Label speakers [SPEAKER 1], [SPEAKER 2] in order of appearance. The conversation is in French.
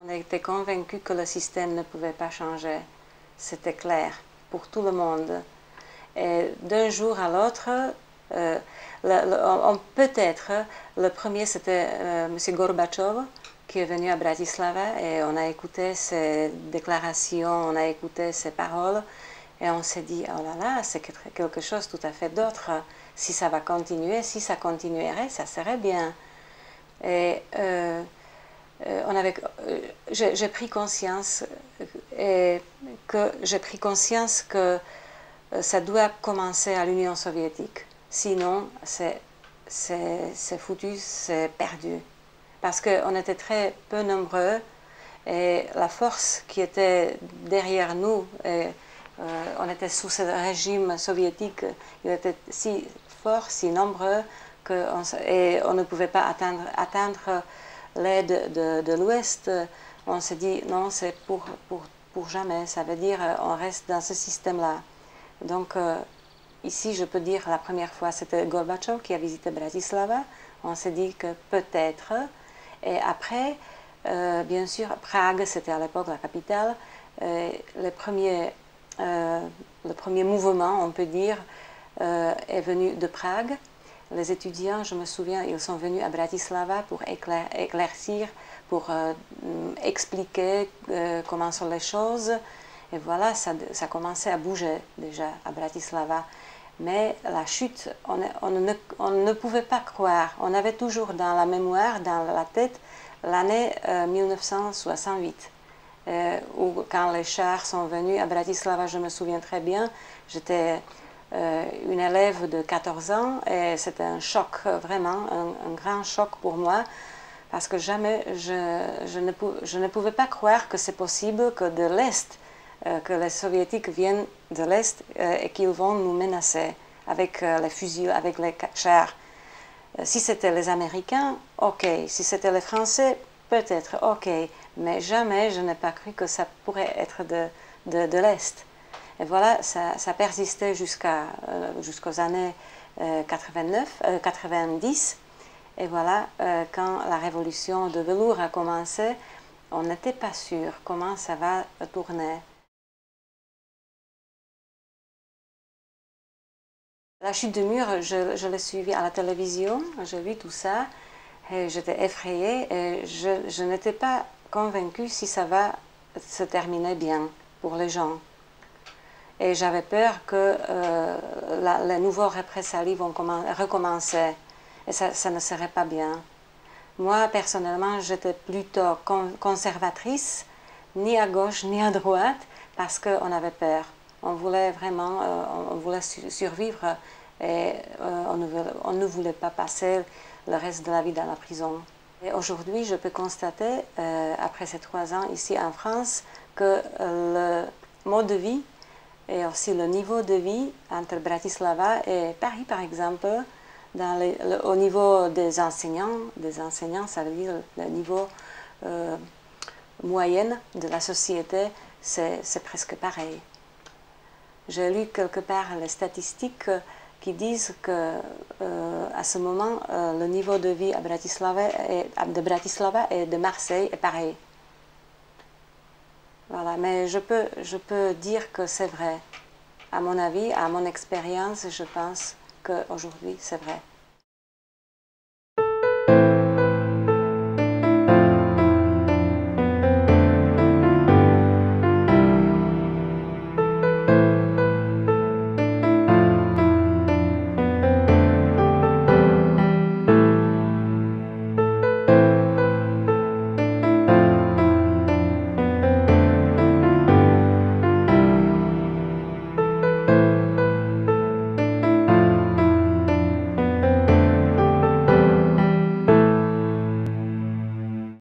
[SPEAKER 1] On était convaincus que le système ne pouvait pas changer. C'était clair pour tout le monde. Et d'un jour à l'autre, peut-être, le premier c'était M. Gorbatchev qui est venu à Bratislava et on a écouté ses déclarations, on a écouté ses paroles et on s'est dit, oh là là, c'est quelque chose tout à fait d'autre. Si ça va continuer, si ça continuerait, ça serait bien. Et j'ai pris conscience que ça doit commencer à l'Union soviétique. Sinon, c'est foutu, c'est perdu. Parce qu'on était très peu nombreux et la force qui était derrière nous, on était sous ce régime soviétique, il était si fort, si nombreux, et on ne pouvait pas atteindre l'aide de l'Ouest. On s'est dit non, c'est pour jamais, ça veut dire on reste dans ce système-là. Donc ici je peux dire la première fois c'était Gorbatchev qui a visité Bratislava, on s'est dit que peut-être, et après bien sûr Prague c'était à l'époque la capitale, le premier mouvement on peut dire est venu de Prague. Les étudiants, je me souviens, ils sont venus à Bratislava pour éclaircir, pour expliquer comment sont les choses. Et voilà, ça commençait à bouger déjà à Bratislava. Mais la chute, on ne pouvait pas croire. On avait toujours dans la mémoire, dans la tête, l'année 1968. Où quand les chars sont venus à Bratislava, je me souviens très bien, j'étais une élève de 14 ans et c'était un choc, vraiment un grand choc pour moi parce que jamais je ne pouvais pas croire que c'est possible que de l'Est, que les soviétiques viennent de l'Est et qu'ils vont nous menacer avec les fusils, avec les chars. Si c'était les Américains, ok. Si c'était les Français, peut-être, ok. Mais jamais je n'ai pas cru que ça pourrait être de l'Est. Et voilà, ça persistait jusqu'aux années 90. Et voilà, quand la révolution de velours a commencé, on n'était pas sûr comment ça va tourner. La chute du mur, je l'ai suivie à la télévision, j'ai vu tout ça, et j'étais effrayée, et je n'étais pas convaincue si ça va se terminer bien pour les gens. Et j'avais peur que les nouveaux représailles vont recommencer. Et ça ne serait pas bien. Moi, personnellement, j'étais plutôt conservatrice, ni à gauche ni à droite, parce qu'on avait peur. On voulait vraiment, on voulait survivre et on ne voulait pas passer le reste de la vie dans la prison. Et aujourd'hui, je peux constater, après ces 3 ans ici en France, que le mode de vie et aussi le niveau de vie entre Bratislava et Paris, par exemple, au niveau des enseignants, ça veut dire le niveau moyen de la société, c'est presque pareil. J'ai lu quelque part les statistiques qui disent que à ce moment, le niveau de vie de Bratislava et de Marseille est pareil. Voilà, mais je peux dire que c'est vrai. À mon avis, à mon expérience, je pense qu'aujourd'hui, c'est vrai.